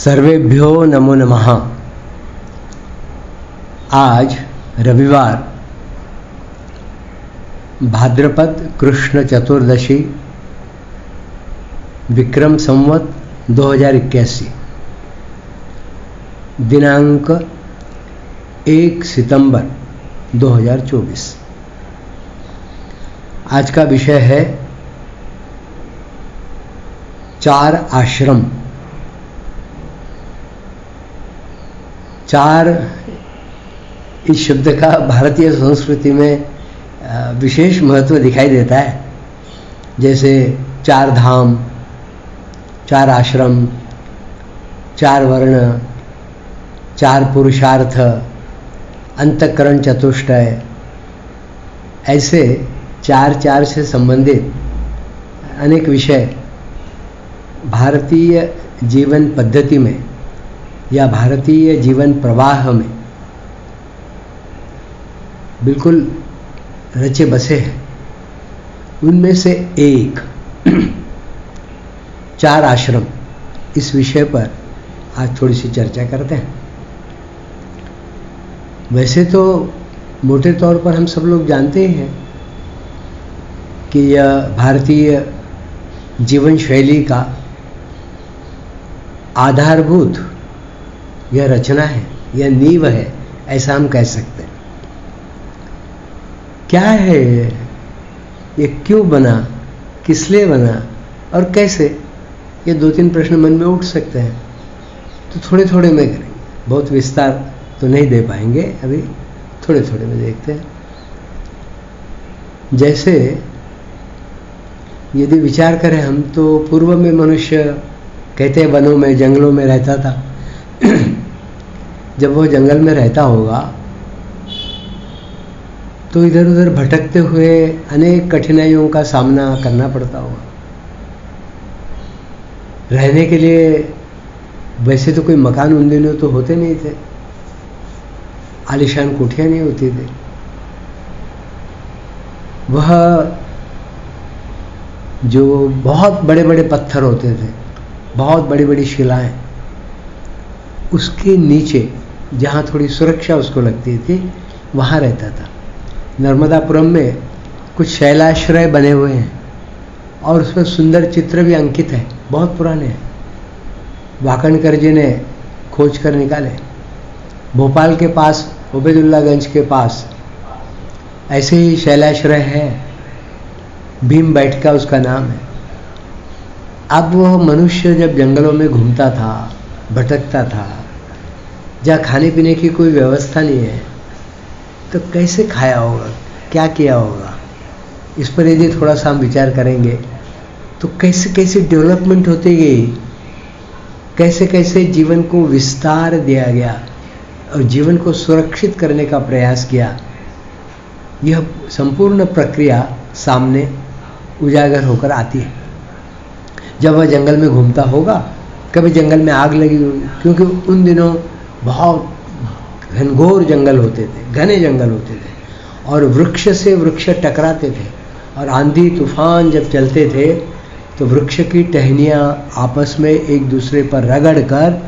सर्वेभ्यो नमो नमः। आज रविवार भाद्रपद कृष्ण चतुर्दशी विक्रम संवत 2081 दिनांक 1 सितंबर 2024। आज का विषय है 4 आश्रम। 4 इस शब्द का भारतीय संस्कृति में विशेष महत्व दिखाई देता है। जैसे 4 धाम, 4 आश्रम, 4 वर्ण, 4 पुरुषार्थ, अंतःकरण चतुष्टय, ऐसे 4 से संबंधित अनेक विषय भारतीय जीवन पद्धति में या भारतीय जीवन प्रवाह में बिल्कुल रचे बसे हैं। उनमें से एक 4 आश्रम, इस विषय पर आज थोड़ी सी चर्चा करते हैं। वैसे तो मोटे तौर पर हम सब लोग जानते हैं कि यह भारतीय जीवन शैली का आधारभूत यह रचना है, यह नींव है, ऐसा हम कह सकते हैं। क्या है ये क्यों बना, किस लिए बना और कैसे, ये 2-3 प्रश्न मन में उठ सकते हैं। तो थोड़े थोड़े में करेंगे, बहुत विस्तार तो नहीं दे पाएंगे, अभी थोड़े थोड़े में देखते हैं। जैसे यदि विचार करें हम, तो पूर्व में मनुष्य कहते हैं वनों में, जंगलों में रहता था। जब वो जंगल में रहता होगा तो इधर उधर भटकते हुए अनेक कठिनाइयों का सामना करना पड़ता होगा। रहने के लिए वैसे तो कोई मकान उन दिनों तो होते नहीं थे, आलीशान कोठियां नहीं होती थी। वह जो बहुत बड़े बड़े पत्थर होते थे, बहुत बड़ी बड़ी शिलाएं, उसके नीचे जहाँ थोड़ी सुरक्षा उसको लगती थी, वहाँ रहता था। नर्मदापुरम में कुछ शैलाश्रय बने हुए हैं और उसमें सुंदर चित्र भी अंकित है, बहुत पुराने हैं, वाकणकर जी ने खोज कर निकाले। भोपाल के पास उबैदुल्लागंज के पास ऐसे ही शैलाश्रय है, भीम बैठका उसका नाम है। अब वह मनुष्य जब जंगलों में घूमता था, भटकता था, जहाँ खाने पीने की कोई व्यवस्था नहीं है, तो कैसे खाया होगा, क्या किया होगा, इस पर यदि थोड़ा सा हम विचार करेंगे तो कैसे कैसे डेवलपमेंट होती गई, कैसे कैसे जीवन को विस्तार दिया गया और जीवन को सुरक्षित करने का प्रयास किया, यह संपूर्ण प्रक्रिया सामने उजागर होकर आती है। जब वह जंगल में घूमता होगा, कभी जंगल में आग लगी होगी, क्योंकि उन दिनों बहुत घनघोर जंगल होते थे, घने जंगल होते थे और वृक्ष से वृक्ष टकराते थे और आंधी तूफान जब चलते थे तो वृक्ष की टहनियाँ आपस में एक दूसरे पर रगड़कर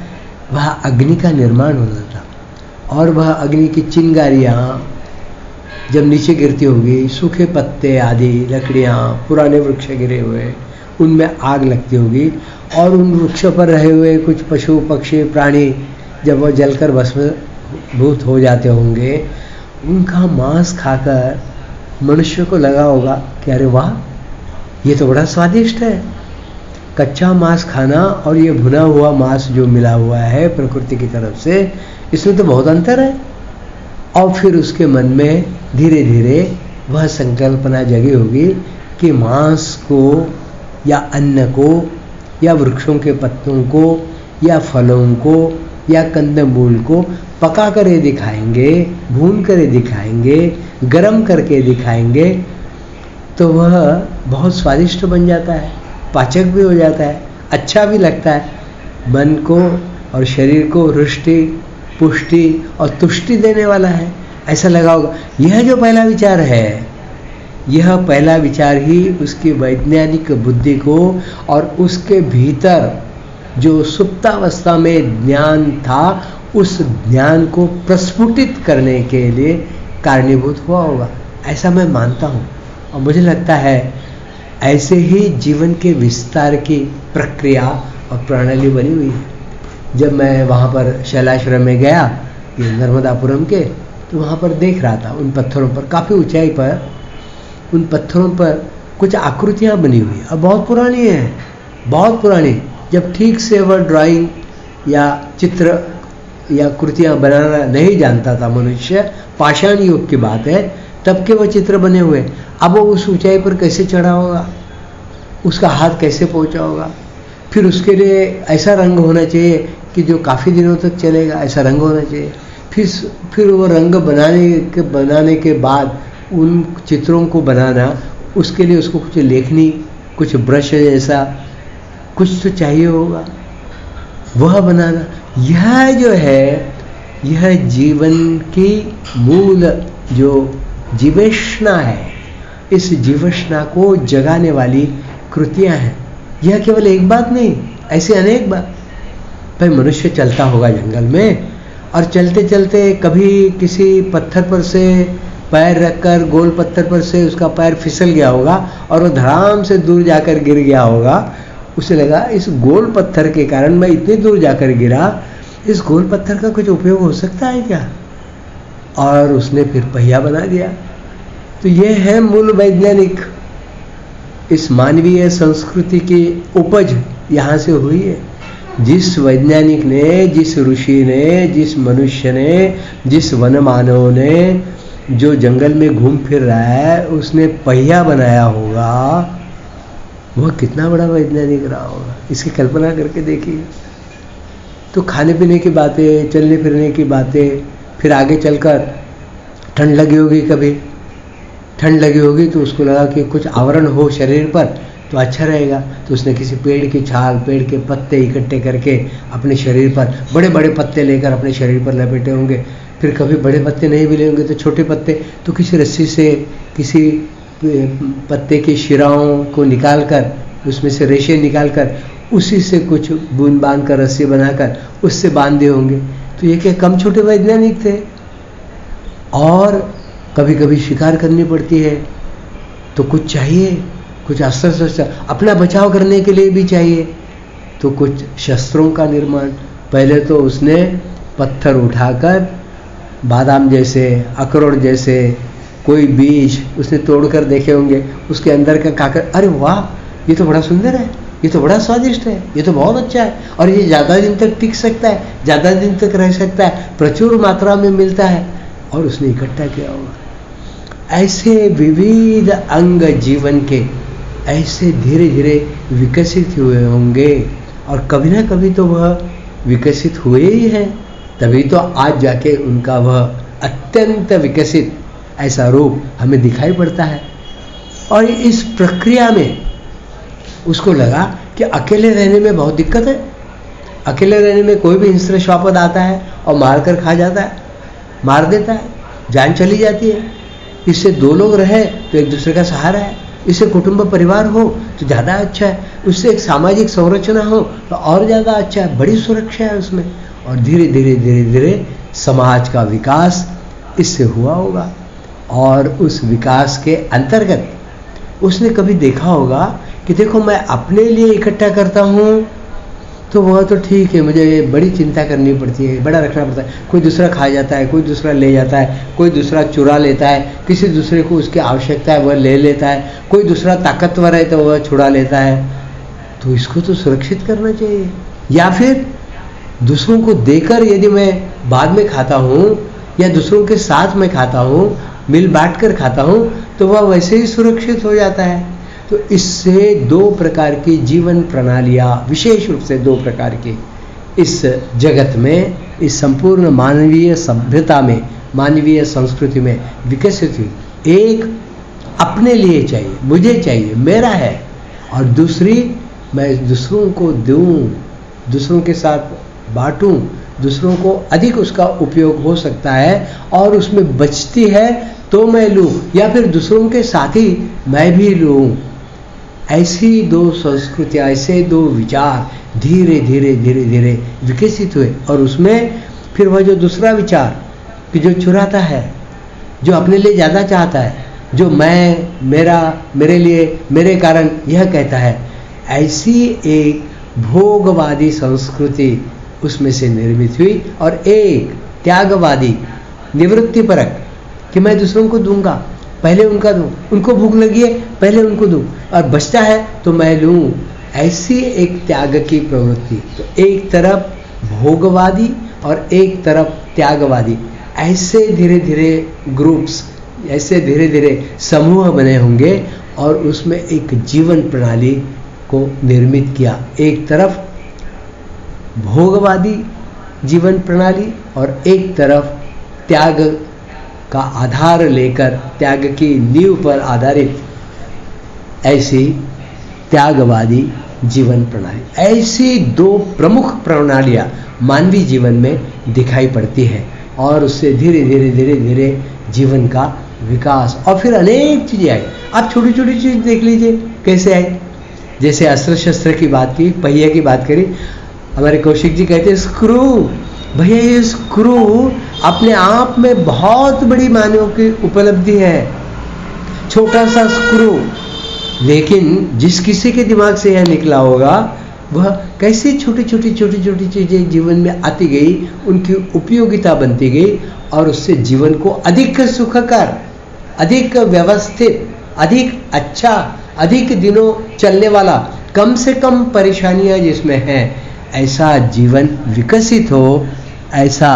वह अग्नि का निर्माण होता था। और वह अग्नि की चिंगारियाँ जब नीचे गिरती होगी, सूखे पत्ते आदि लकड़ियाँ, पुराने वृक्ष गिरे हुए, उनमें आग लगती होगी और उन वृक्षों पर रहे हुए कुछ पशु पक्षी प्राणी जब वह जलकर भस्मीभूत हो जाते होंगे, उनका मांस खाकर मनुष्य को लगा होगा कि अरे वाह, ये तो बड़ा स्वादिष्ट है। कच्चा मांस खाना और ये भुना हुआ मांस जो मिला हुआ है प्रकृति की तरफ से, इसमें तो बहुत अंतर है। और फिर उसके मन में धीरे धीरे वह संकल्पना जगी होगी कि मांस को या अन्न को या वृक्षों के पत्तों को या फलों को या कंदमूल को पका कर ये दिखाएंगे, भून कर ये दिखाएंगे, गरम करके दिखाएंगे, तो वह बहुत स्वादिष्ट बन जाता है, पाचक भी हो जाता है, अच्छा भी लगता है, मन को और शरीर को रुष्टि, पुष्टि और तुष्टि देने वाला है, ऐसा लगा होगा। यह जो पहला विचार है, यह पहला विचार ही उसकी वैज्ञानिक बुद्धि को और उसके भीतर जो सुप्तावस्था में ज्ञान था उस ज्ञान को प्रस्फुटित करने के लिए कारणीभूत हुआ होगा, ऐसा मैं मानता हूँ। और मुझे लगता है ऐसे ही जीवन के विस्तार की प्रक्रिया और प्रणाली बनी हुई है। जब मैं वहाँ पर शैलाश्रम में गया, ये नर्मदापुरम के, तो वहाँ पर देख रहा था उन पत्थरों पर, काफ़ी ऊंचाई पर उन पत्थरों पर कुछ आकृतियाँ बनी हुई हैं और बहुत पुरानी हैं, बहुत पुरानी। जब ठीक से वह ड्राइंग या चित्र या कृतियाँ बनाना नहीं जानता था मनुष्य, पाषाण युग की बात है, तब के वो चित्र बने हुए। अब वो उस ऊंचाई पर कैसे चढ़ा होगा, उसका हाथ कैसे पहुंचा होगा, फिर उसके लिए ऐसा रंग होना चाहिए कि जो काफ़ी दिनों तक चलेगा, ऐसा रंग होना चाहिए। फिर वो रंग बनाने के बाद उन चित्रों को बनाना, उसके लिए उसको कुछ लेखनी, कुछ ब्रश जैसा कुछ तो चाहिए होगा, वह बनाना। यह जो है, यह जीवन की मूल जो जीवेष्णा है, इस जीवेष्णा को जगाने वाली कृतियां हैं। यह केवल एक बात नहीं, ऐसे अनेक बात। भाई मनुष्य चलता होगा जंगल में, और चलते चलते कभी किसी पत्थर पर से पैर रखकर, गोल पत्थर पर से उसका पैर फिसल गया होगा और वो धड़ाम से दूर जाकर गिर गया होगा। उसे लगा इस गोल पत्थर के कारण मैं इतनी दूर जाकर गिरा, इस गोल पत्थर का कुछ उपयोग हो सकता है क्या? और उसने फिर पहिया बना दिया। तो ये है मूल वैज्ञानिक, इस मानवीय संस्कृति की उपज यहाँ से हुई है। जिस वैज्ञानिक ने, जिस ऋषि ने, जिस मनुष्य ने, जिस वनमानव ने जो जंगल में घूम फिर रहा है, उसने पहिया बनाया होगा, वह कितना बड़ा वैज्ञानिक रहा होगा, इसकी कल्पना करके देखिए। तो खाने पीने की बातें, चलने फिरने की बातें, फिर आगे चलकर ठंड लगी होगी, कभी ठंड लगी होगी तो उसको लगा कि कुछ आवरण हो शरीर पर तो अच्छा रहेगा, तो उसने किसी पेड़ की छाल, पेड़ के पत्ते इकट्ठे करके अपने शरीर पर, बड़े बड़े पत्ते लेकर अपने शरीर पर लपेटे होंगे। फिर कभी बड़े पत्ते नहीं मिले होंगे तो छोटे पत्ते, तो किसी रस्सी से किसी पत्ते की शिराओं को निकालकर, उसमें से रेशे निकालकर, उसी से कुछ बूंद बांध कर, रस्सी बनाकर उससे बांध दिए होंगे। तो ये क्या कम छोटे वैज्ञानिक थे? और कभी कभी शिकार करनी पड़ती है तो कुछ चाहिए, कुछ अस्त्र शस्त्र अपना बचाव करने के लिए भी चाहिए, तो कुछ शस्त्रों का निर्माण। पहले तो उसने पत्थर उठाकर बादाम जैसे, अखरोट जैसे कोई बीज उसने तोड़कर देखे होंगे, उसके अंदर का काकर, अरे वाह ये तो बड़ा सुंदर है, ये तो बड़ा स्वादिष्ट है, ये तो बहुत अच्छा है, और ये ज़्यादा दिन तक टिक सकता है, ज़्यादा दिन तक रह सकता है, प्रचुर मात्रा में मिलता है, और उसने इकट्ठा किया होगा। ऐसे विविध अंग जीवन के ऐसे धीरे धीरे विकसित हुए होंगे, और कभी ना कभी तो वह विकसित हुए ही हैं, तभी तो आज जाके उनका वह अत्यंत विकसित ऐसा रूप हमें दिखाई पड़ता है। और इस प्रक्रिया में उसको लगा कि अकेले रहने में बहुत दिक्कत है, अकेले रहने में कोई भी हिंस्र श्वापद आता है और मार कर खा जाता है, मार देता है, जान चली जाती है। इससे दो लोग रहे तो एक दूसरे का सहारा है, इससे कुटुंब परिवार हो तो ज़्यादा अच्छा है, उससे एक सामाजिक संरचना हो तो और ज़्यादा अच्छा है, बड़ी सुरक्षा है उसमें। और धीरे धीरे धीरे धीरे समाज का विकास इससे हुआ होगा, और उस विकास के अंतर्गत उसने कभी देखा होगा कि देखो मैं अपने लिए इकट्ठा करता हूँ तो वह तो ठीक है, मुझे बड़ी चिंता करनी पड़ती है, बड़ा रखना पड़ता है, कोई दूसरा खा जाता है, कोई दूसरा ले जाता है, कोई दूसरा चुरा लेता है, किसी दूसरे को उसकी आवश्यकता है वह ले लेता है, कोई दूसरा ताकतवर है तो वह छुड़ा लेता है, तो इसको तो सुरक्षित करना चाहिए। या फिर दूसरों को देकर यदि मैं बाद में खाता हूँ या दूसरों के साथ में खाता हूँ, मिल बांट कर खाता हूँ, तो वह वैसे ही सुरक्षित हो जाता है। तो इससे दो प्रकार की जीवन प्रणालियाँ, विशेष रूप से दो प्रकार की इस जगत में, इस संपूर्ण मानवीय सभ्यता में, मानवीय संस्कृति में विकसित हुई। एक अपने लिए चाहिए, मुझे चाहिए, मेरा है, और दूसरी मैं दूसरों को दूँ, दूसरों के साथ बांटूं, दूसरों को अधिक उसका उपयोग हो सकता है और उसमें बचती है तो मैं लूँ, या फिर दूसरों के साथ ही मैं भी लूँ। ऐसी दो संस्कृतियाँ, ऐसे दो विचार धीरे धीरे धीरे धीरे विकसित हुए। और उसमें फिर वह जो दूसरा विचार कि जो चुराता है, जो अपने लिए ज़्यादा चाहता है, जो मैं, मेरा, मेरे लिए, मेरे कारण यह कहता है, ऐसी एक भोगवादी संस्कृति उसमें से निर्मित हुई। और एक त्यागवादी, निवृत्तिपरक, कि मैं दूसरों को दूंगा, पहले उनका दूं, उनको भूख लगी है पहले उनको दूं, और बचता है तो मैं लूं, ऐसी एक त्याग की प्रवृत्ति। तो एक तरफ भोगवादी और एक तरफ त्यागवादी, ऐसे धीरे धीरे ग्रुप्स, ऐसे धीरे धीरे समूह बने होंगे और उसमें एक जीवन प्रणाली को निर्मित किया। एक तरफ भोगवादी जीवन प्रणाली और एक तरफ त्याग का आधार लेकर, त्याग की नींव पर आधारित ऐसी त्यागवादी जीवन प्रणाली। ऐसी दो प्रमुख प्रणालियाँ मानवीय जीवन में दिखाई पड़ती है और उससे धीरे धीरे धीरे धीरे जीवन का विकास। और फिर अनेक चीज़ें आई। आप छोटी छोटी चीज़ देख लीजिए कैसे आई। जैसे अस्त्र शस्त्र की बात की, पहिए की बात करी, हमारे कौशिक जी कहते हैं स्क्रू। भैया ये स्क्रू अपने आप में बहुत बड़ी मानव की उपलब्धि है, छोटा सा स्क्रू, लेकिन जिस किसी के दिमाग से यह निकला होगा वह कैसे छोटी छोटी छोटी छोटी चीज़ें जीवन में आती गई, उनकी उपयोगिता बनती गई और उससे जीवन को अधिक सुखकर, अधिक व्यवस्थित, अधिक अच्छा, अधिक दिनों चलने वाला, कम से कम परेशानियां जिसमें हैं, ऐसा जीवन विकसित हो, ऐसा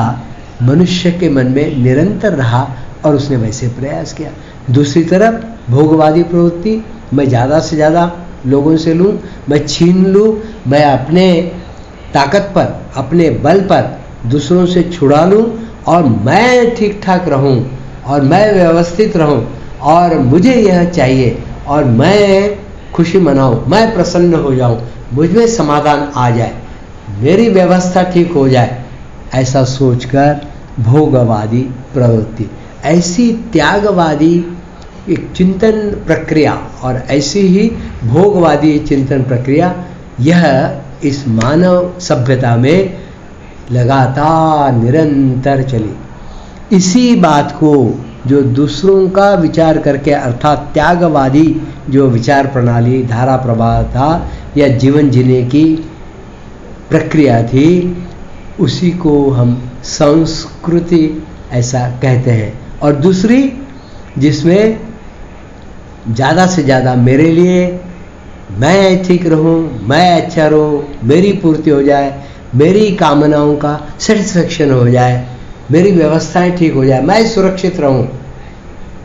मनुष्य के मन में निरंतर रहा और उसने वैसे प्रयास किया। दूसरी तरफ भोगवादी प्रवृत्ति, मैं ज़्यादा से ज़्यादा लोगों से लूँ, मैं छीन लूँ, मैं अपने ताकत पर, अपने बल पर दूसरों से छुड़ा लूँ और मैं ठीक ठाक रहूँ और मैं व्यवस्थित रहूँ और मुझे यह चाहिए और मैं खुशी मनाऊँ, मैं प्रसन्न हो जाऊँ, मुझ में समाधान आ जाए, मेरी व्यवस्था ठीक हो जाए, ऐसा सोचकर भोगवादी प्रवृत्ति। ऐसी त्यागवादी एक चिंतन प्रक्रिया और ऐसी ही भोगवादी चिंतन प्रक्रिया, यह इस मानव सभ्यता में लगातार निरंतर चली। इसी बात को जो दूसरों का विचार करके, अर्थात त्यागवादी जो विचार प्रणाली, धारा प्रवाह था या जीवन जीने की प्रक्रिया थी, उसी को हम संस्कृति ऐसा कहते हैं। और दूसरी जिसमें ज़्यादा से ज़्यादा मेरे लिए, मैं ठीक रहूं, मैं अच्छा रहूं, मेरी पूर्ति हो जाए, मेरी कामनाओं का सेटिस्फेक्शन हो जाए, मेरी व्यवस्थाएं ठीक हो जाए, मैं सुरक्षित रहूं,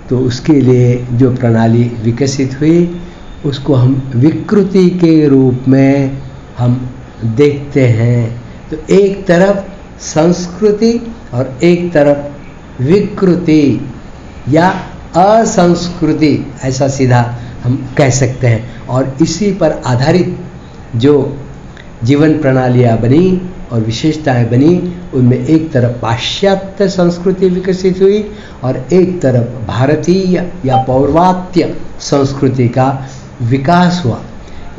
तो उसके लिए जो प्रणाली विकसित हुई उसको हम विकृति के रूप में हम देखते हैं। तो एक तरफ संस्कृति और एक तरफ विकृति या असंस्कृति, ऐसा सीधा हम कह सकते हैं। और इसी पर आधारित जो जीवन प्रणालियाँ बनी और विशेषताएं बनी, उनमें एक तरफ पाश्चात्य संस्कृति विकसित हुई और एक तरफ भारतीय या पौर्वात्य संस्कृति का विकास हुआ।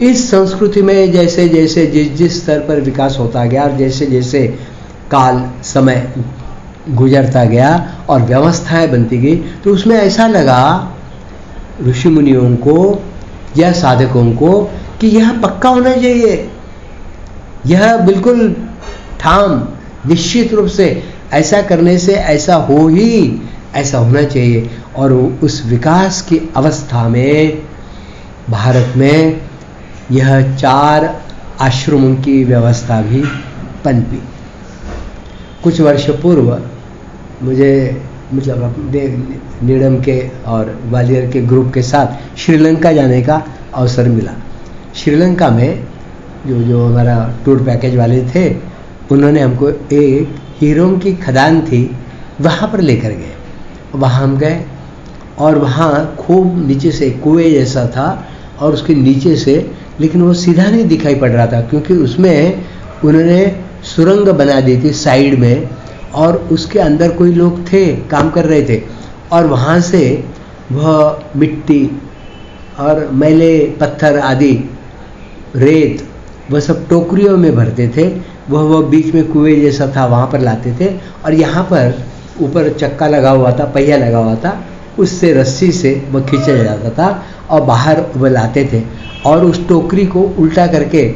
इस संस्कृति में जैसे जैसे जिस स्तर पर विकास होता गया और जैसे जैसे काल समय गुजरता गया और व्यवस्थाएं बनती गई, तो उसमें ऐसा लगा ऋषि मुनियों को या साधकों को कि यह पक्का होना चाहिए, यह बिल्कुल ठाम निश्चित रूप से ऐसा करने से ऐसा हो ही, ऐसा होना चाहिए। और उस विकास की अवस्था में भारत में यह 4 आश्रमों की व्यवस्था भी पनपी। कुछ वर्ष पूर्व मुझे मतलब अपने नीडम के और ग्वालियर के ग्रुप के साथ श्रीलंका जाने का अवसर मिला। श्रीलंका में जो हमारा टूर पैकेज वाले थे, उन्होंने हमको एक हीरों की खदान थी, वहाँ पर लेकर गए। वहाँ हम गए और वहाँ खूब नीचे से कुएं जैसा था और उसके नीचे से, लेकिन वो सीधा नहीं दिखाई पड़ रहा था क्योंकि उसमें उन्होंने सुरंग बना दी थी साइड में और उसके अंदर कोई लोग थे, काम कर रहे थे और वहाँ से वह मिट्टी और मैले पत्थर आदि रेत वह सब टोकरियों में भरते थे। वह बीच में कुएं जैसा था, वहाँ पर लाते थे और यहाँ पर ऊपर चक्का लगा हुआ था, पहिया लगा हुआ था, उससे रस्सी से वह खींचा जाता था और बाहर वह लाते थे और उस टोकरी को उल्टा करके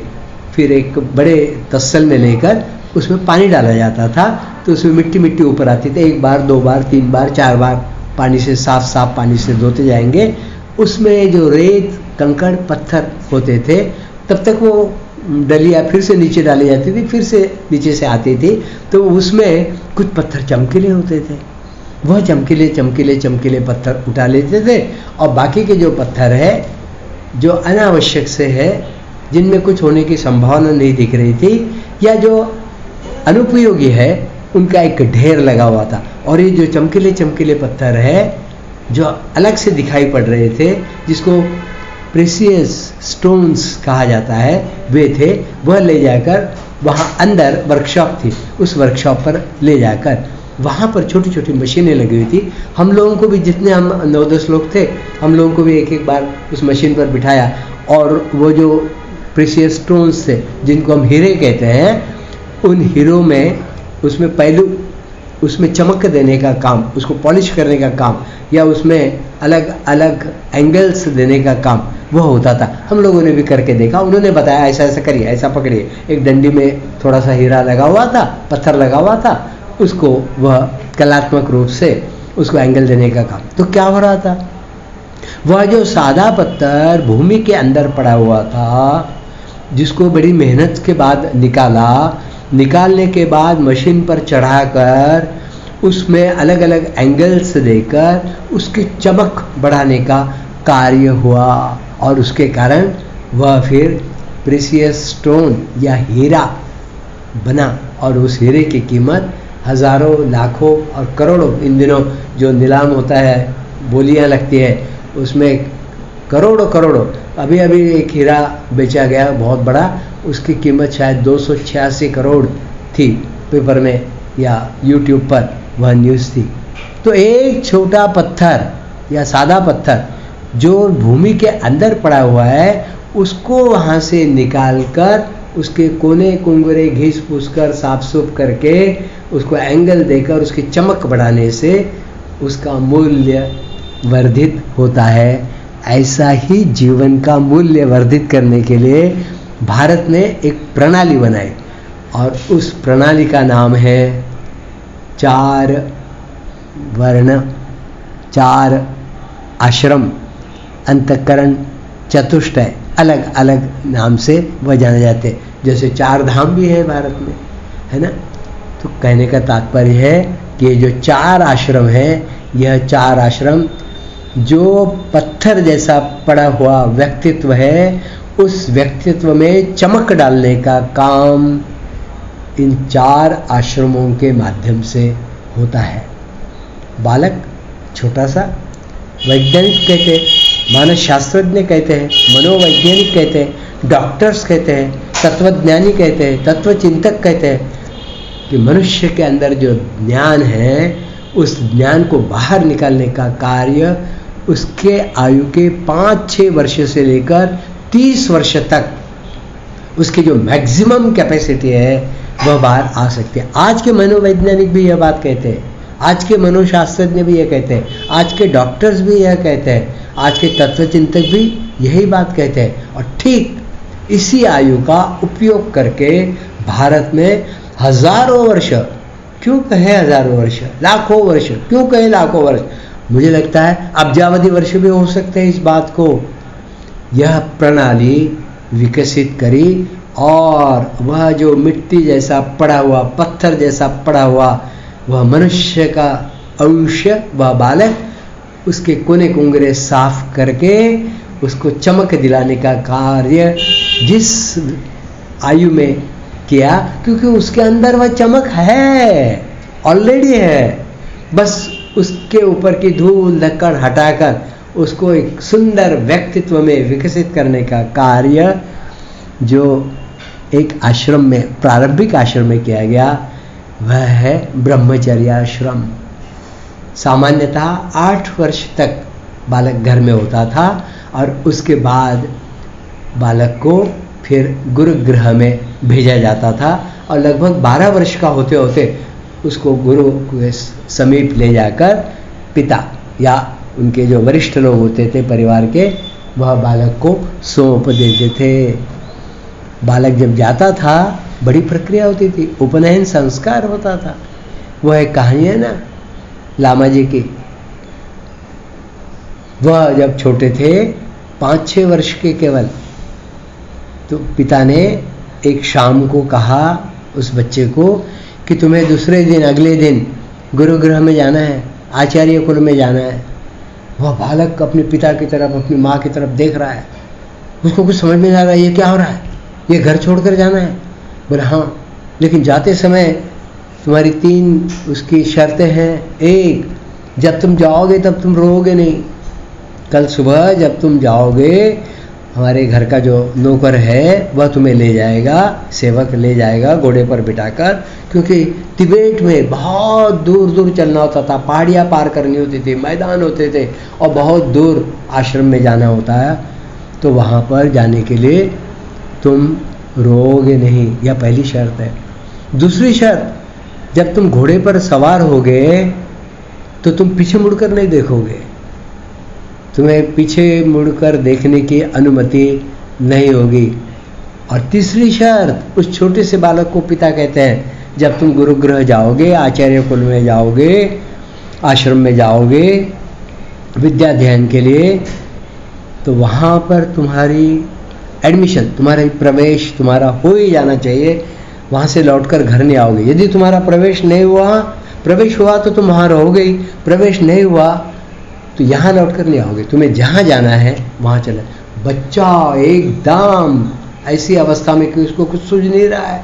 फिर एक बड़े तस्सल में लेकर उसमें पानी डाला जाता था, तो उसमें मिट्टी मिट्टी ऊपर आती थी। 1 बार 2 बार 3 बार 4 बार पानी से साफ पानी से धोते जाएंगे। उसमें जो रेत कंकड़ पत्थर होते थे तब तक वो डलिया फिर से नीचे डाली जाती थी, फिर से नीचे से आती थी, तो उसमें कुछ पत्थर चमकीले होते थे। वह चमकीले चमकीले चमकीले पत्थर उठा लेते थे और बाकी के जो पत्थर है जो अनावश्यक से है, जिनमें कुछ होने की संभावना नहीं दिख रही थी या जो अनुपयोगी है, उनका एक ढेर लगा हुआ था। और ये जो चमकीले चमकीले पत्थर है जो अलग से दिखाई पड़ रहे थे, जिसको प्रेशियस स्टोन्स कहा जाता है, वे थे। वह ले जाकर वहाँ अंदर वर्कशॉप थी, उस वर्कशॉप पर ले जाकर वहाँ पर छोटी छोटी मशीनें लगी हुई थी। हम लोगों को भी, जितने हम 9-10 लोग थे, हम लोगों को भी एक बार उस मशीन पर बिठाया और वो जो प्रेशियस स्टोन्स थे जिनको हम हीरे कहते हैं, उन हीरों में उसमें पहलू, उसमें चमक देने का काम, उसको पॉलिश करने का काम या उसमें अलग अलग एंगल्स देने का काम वह होता था। हम लोगों ने भी करके देखा, उन्होंने बताया ऐसा ऐसा करिए, ऐसा पकड़िए। एक डंडी में थोड़ा सा हीरा लगा हुआ था, पत्थर लगा हुआ था, उसको वह कलात्मक रूप से उसको एंगल देने का काम। तो क्या हो रहा था, वह जो सादा पत्थर भूमि के अंदर पड़ा हुआ था, जिसको बड़ी मेहनत के बाद निकालने के बाद मशीन पर चढ़ाकर उसमें अलग अलग एंगल्स देकर उसकी चमक बढ़ाने का कार्य हुआ और उसके कारण वह फिर प्रेशियस स्टोन या हीरा बना। और उस हीरे की कीमत हजारों, लाखों और करोड़ों, इन दिनों जो नीलाम होता है, बोलियां लगती है, उसमें करोड़ों करोड़ों। अभी अभी एक हीरा बेचा गया बहुत बड़ा, उसकी कीमत शायद 286 करोड़ थी, पेपर में या यूट्यूब पर वह न्यूज़ थी। तो एक छोटा पत्थर या सादा पत्थर जो भूमि के अंदर पड़ा हुआ है, उसको वहाँ से निकालकर उसके कोने कुंगरे घिस पूस कर साफ सुफ करके उसको एंगल देकर उसकी चमक बढ़ाने से उसका मूल्य वर्धित होता है। ऐसा ही जीवन का मूल्य वर्धित करने के लिए भारत ने एक प्रणाली बनाई और उस प्रणाली का नाम है 4 वर्ण, 4 आश्रम, अंतःकरण चतुष्टय, अलग अलग नाम से वह जाने जाते हैं। जैसे 4 धाम भी है भारत में, है ना। तो कहने का तात्पर्य है कि जो 4 आश्रम है, यह 4 आश्रम जो पत्थर जैसा पड़ा हुआ व्यक्तित्व है, उस व्यक्तित्व में चमक डालने का काम इन 4 आश्रमों के माध्यम से होता है। बालक छोटा सा, वैज्ञानिक कहते हैं, मानस शास्त्रज्ञ कहते हैं, मनोवैज्ञानिक कहते हैं, डॉक्टर्स कहते हैं, तत्वज्ञानी कहते हैं, तत्वचिंतक कहते हैं कि मनुष्य के अंदर जो ज्ञान है, उस ज्ञान को बाहर निकालने का कार्य उसके आयु के 5-6 वर्ष से लेकर 30 वर्ष तक उसकी जो मैक्सिमम कैपेसिटी है वह बाहर आ सकती है। आज के मनोवैज्ञानिक भी यह बात कहते हैं, आज के मनोशास्त्रज्ञ भी यह कहते हैं, आज के डॉक्टर्स भी यह कहते हैं, आज के तत्वचिंतक भी यही बात कहते हैं। और ठीक इसी आयु का उपयोग करके भारत में हजारों वर्ष, क्यों कहे हजारों वर्ष, लाखों वर्ष, क्यों कहे लाखों वर्ष, मुझे लगता है अब्जावधि वर्ष भी हो सकते हैं इस बात को, यह प्रणाली विकसित करी। और वह जो मिट्टी जैसा पड़ा हुआ, पत्थर जैसा पड़ा हुआ वह मनुष्य का अंश, वह बालक, उसके कोने कुंगरे साफ करके उसको चमक दिलाने का कार्य जिस आयु में किया, क्योंकि उसके अंदर वह चमक है, ऑलरेडी है, बस उसके ऊपर की धूल धक्कड़ हटाकर उसको एक सुंदर व्यक्तित्व में विकसित करने का कार्य जो एक आश्रम में, प्रारंभिक आश्रम में किया गया, वह है ब्रह्मचर्याश्रम। सामान्यतः 8 वर्ष तक बालक घर में होता था और उसके बाद बालक को फिर गुरुगृह में भेजा जाता था और लगभग 12 वर्ष का होते होते उसको गुरु के समीप ले जाकर पिता या उनके जो वरिष्ठ लोग होते थे परिवार के, वह बालक को सौंप देते थे। बालक जब जाता था बड़ी प्रक्रिया होती थी, उपनयन संस्कार होता था। वह एक कहानी है ना लामा जी की। वह जब छोटे थे 5-6 वर्ष के केवल, तो पिता ने एक शाम को कहा उस बच्चे को कि तुम्हें दूसरे दिन अगले दिन गुरुगृह में जाना है, आचार्य कुल में जाना है। वह बालक अपने पिता की तरफ, अपनी माँ की तरफ देख रहा है। उसको कुछ समझ में नहीं आ रहा है ये क्या हो रहा है, ये घर छोड़कर जाना है। बोले हाँ, लेकिन जाते समय तुम्हारी 3 उसकी शर्तें हैं। एक, जब तुम जाओगे तब तुम रोओगे नहीं। कल सुबह जब तुम जाओगे हमारे घर का जो नौकर है वह तुम्हें ले जाएगा, सेवक ले जाएगा घोड़े पर बिठाकर, क्योंकि तिबेट में बहुत दूर दूर चलना होता था, पहाड़ियाँ पार करनी होती थी, मैदान होते थे और बहुत दूर आश्रम में जाना होता है। तो वहाँ पर जाने के लिए तुम रोओगे नहीं, यह पहली शर्त है। दूसरी शर्त, जब तुम घोड़े पर सवार होगे तो तुम पीछे मुड़कर नहीं देखोगे, तुम्हें पीछे मुड़कर देखने की अनुमति नहीं होगी। और तीसरी शर्त, उस छोटे से बालक को पिता कहते हैं जब तुम गुरुगृह जाओगे, आचार्य कुल में जाओगे, आश्रम में जाओगे विद्या अध्ययन के लिए, तो वहाँ पर तुम्हारी एडमिशन, तुम्हारा प्रवेश तुम्हारा हो ही जाना चाहिए। वहाँ से लौटकर घर नहीं आओगे। यदि तुम्हारा प्रवेश नहीं हुआ, प्रवेश हुआ तो तुम वहाँ रहोगे ही, प्रवेश नहीं हुआ तो यहाँ लौटकर नहीं आओगे। तुम्हें जहाँ जाना है वहाँ चले। बच्चा एकदम ऐसी अवस्था में कि उसको कुछ सूझ नहीं रहा है,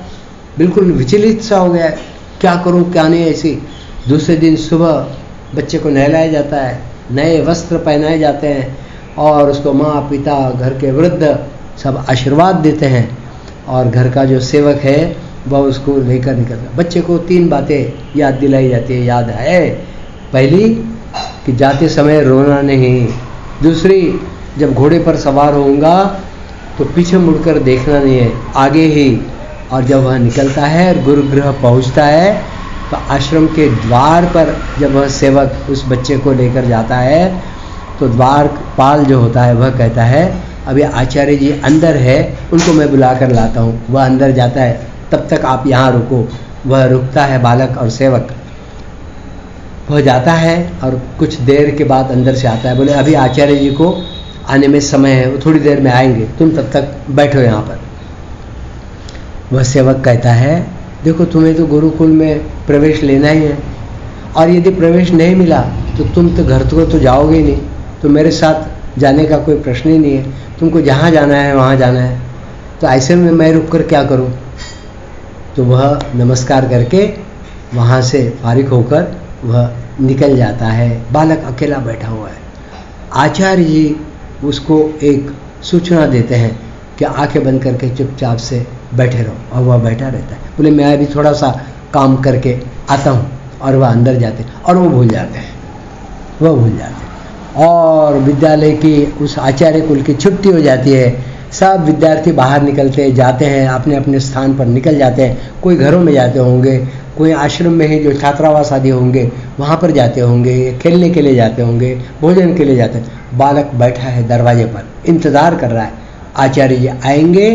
बिल्कुल विचलित सा हो गया है, क्या करूँ क्या नहीं। ऐसी दूसरे दिन सुबह बच्चे को नहलाया जाता है, नए वस्त्र पहनाए जाते हैं और उसको माँ पिता घर के वृद्ध सब आशीर्वाद देते हैं और घर का जो सेवक है वह उसको लेकर निकलता। बच्चे को 3 बातें याद दिलाई जाती है, याद है। पहली कि जाते समय रोना नहीं। दूसरी, जब घोड़े पर सवार होऊंगा तो पीछे मुड़कर देखना नहीं है, आगे ही। और जब वह निकलता है, गुरुगृह पहुंचता है, तो आश्रम के द्वार पर जब वह सेवक उस बच्चे को लेकर जाता है तो द्वारपाल जो होता है वह कहता है अभी आचार्य जी अंदर है, उनको मैं बुला कर लाता हूँ। वह अंदर जाता है, तब तक आप यहाँ रुको। वह रुकता है, बालक और सेवक। वह जाता है और कुछ देर के बाद अंदर से आता है, बोले अभी आचार्य जी को आने में समय है, वो थोड़ी देर में आएंगे, तुम तब तक बैठो यहाँ पर। वह सेवक कहता है देखो तुम्हें तो गुरुकुल में प्रवेश लेना ही है, और यदि प्रवेश नहीं मिला तो तुम तो घर तो जाओगे ही नहीं, तो मेरे साथ जाने का कोई प्रश्न ही नहीं है। तुमको जहाँ जाना है वहाँ जाना है, तो ऐसे में मैं रुक कर क्या करूँ। तो वह नमस्कार करके वहाँ से फारिग होकर वह निकल जाता है। बालक अकेला बैठा हुआ है। आचार्य जी उसको एक सूचना देते हैं कि आंखें बंद करके चुपचाप से बैठे रहो, और वह बैठा रहता है। बोले मैं अभी थोड़ा सा काम करके आता हूँ, और वह अंदर जाते हैं और वो भूल जाते हैं, वह भूल जाते हैं। और विद्यालय की उस आचार्य कुल की छुट्टी हो जाती है। सब विद्यार्थी बाहर निकलते जाते हैं, अपने अपने स्थान पर निकल जाते हैं। कोई घरों में जाते होंगे, कोई आश्रम में ही जो छात्रावास आदि होंगे वहाँ पर जाते होंगे, खेलने के लिए जाते होंगे, भोजन के लिए जाते हैं। बालक बैठा है दरवाजे पर, इंतज़ार कर रहा है आचार्य जी आएंगे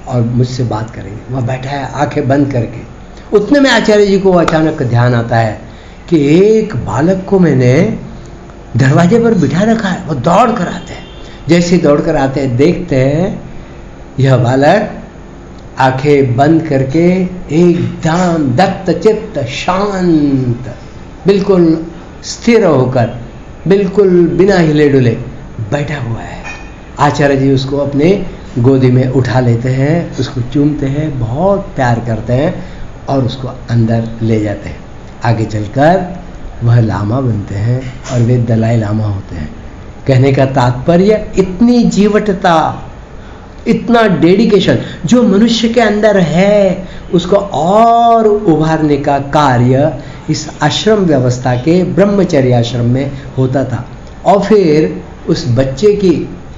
और मुझसे बात करेंगे। वह बैठा है आंखें बंद करके। उतने में आचार्य जी को अचानक ध्यान आता है कि एक बालक को मैंने दरवाजे पर बिठा रखा है। वो दौड़ कर आते हैं, जैसे दौड़ कर आते हैं देखते हैं यह बालक आंखें बंद करके एकदम दत्त चित्त शांत, बिल्कुल स्थिर होकर, बिल्कुल बिना हिले डुले बैठा हुआ है। आचार्य जी उसको अपने गोदी में उठा लेते हैं, उसको चूमते हैं, बहुत प्यार करते हैं और उसको अंदर ले जाते हैं। आगे चलकर वह लामा बनते हैं और वे दलाई लामा होते हैं। कहने का तात्पर्य इतनी जीवटता, इतना डेडिकेशन जो मनुष्य के अंदर है उसको और उभारने का कार्य इस आश्रम व्यवस्था के ब्रह्मचर्य आश्रम में होता था। और फिर उस बच्चे की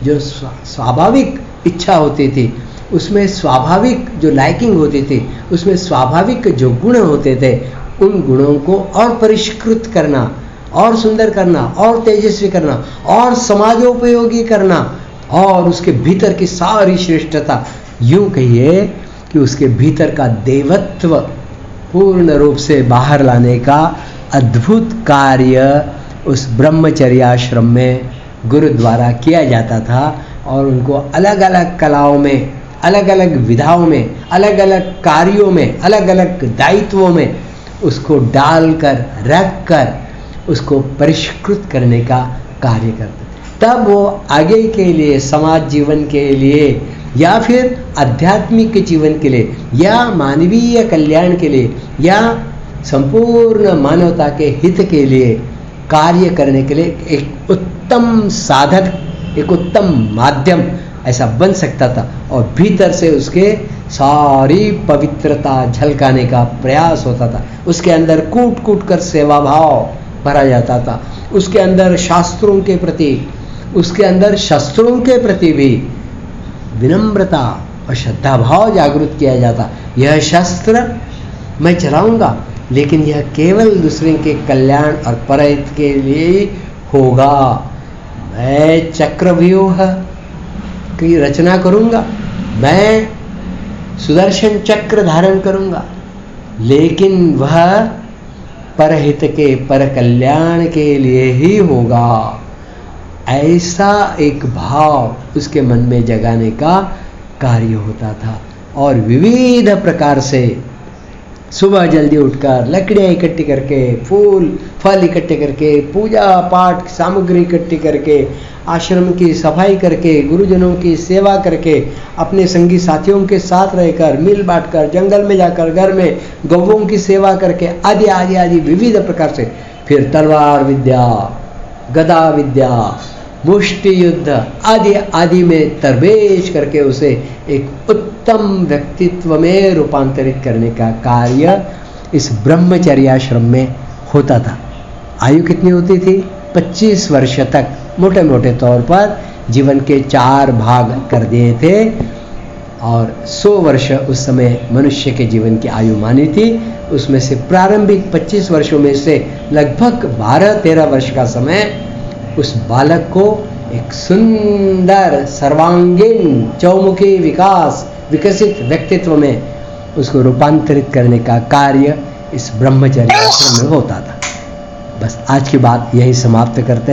जो स्वाभाविक इच्छा होती थी, उसमें स्वाभाविक जो लाइकिंग होती थी, उसमें स्वाभाविक जो गुण होते थे, उन गुणों को और परिष्कृत करना, और सुंदर करना, और तेजस्वी करना, और समाजोपयोगी करना, और उसके भीतर की सारी श्रेष्ठता, यूं कहिए कि उसके भीतर का देवत्व पूर्ण रूप से बाहर लाने का अद्भुत कार्य उस ब्रह्मचर्याश्रम में गुरु द्वारा किया जाता था। और उनको अलग अलग कलाओं में, अलग अलग विधाओं में, अलग अलग कार्यों में, अलग अलग दायित्वों में उसको डालकर, रख कर उसको परिष्कृत करने का कार्य करते। तब वो आगे के लिए, समाज जीवन के लिए, या फिर आध्यात्मिक जीवन के लिए, या मानवीय कल्याण के लिए, या संपूर्ण मानवता के हित के लिए कार्य करने के लिए एक उत्तम साधक, एक उत्तम माध्यम ऐसा बन सकता था। और भीतर से उसके सारी पवित्रता झलकाने का प्रयास होता था। उसके अंदर कूट कूट कर सेवा भाव भरा जाता था। उसके अंदर शास्त्रों के प्रति, उसके अंदर शस्त्रों के प्रति भी विनम्रता और श्रद्धा भाव जागृत किया जाता। यह शस्त्र मैं चलाऊंगा, लेकिन यह केवल दूसरे के कल्याण और परहित के लिए होगा। मैं चक्रव्यूह की रचना करूंगा, मैं सुदर्शन चक्र धारण करूंगा, लेकिन वह परहित के, पर कल्याण के लिए ही होगा। ऐसा एक भाव उसके मन में जगाने का कार्य होता था। और विविध प्रकार से सुबह जल्दी उठकर लकड़ियाँ इकट्ठी करके, फूल फल इकट्ठे करके, पूजा पाठ सामग्री इकट्ठी करके, आश्रम की सफाई करके, गुरुजनों की सेवा करके, अपने संगी साथियों के साथ रहकर, मिल बांटकर, जंगल में जाकर, घर में गौवों की सेवा करके, आदि आदि आदि विविध प्रकार से, फिर तलवार विद्या, गदा विद्या, मुष्टि युद्ध आदि आदि में तरबेज करके उसे एक उत्तम व्यक्तित्व में रूपांतरित करने का कार्य इस ब्रह्मचर्याश्रम में होता था। आयु कितनी होती थी? 25 वर्ष तक मोटे मोटे तौर पर जीवन के 4 भाग कर दिए थे। और 100 वर्ष उस समय मनुष्य के जीवन की आयु मानी थी। उसमें से प्रारंभिक 25 वर्षों में से लगभग 12-13 वर्ष का समय उस बालक को एक सुंदर सर्वांगीण चौमुखी विकसित व्यक्तित्व में उसको रूपांतरित करने का कार्य इस ब्रह्मचर्य आश्रम में होता था। बस आज की बात यही समाप्त करते हैं।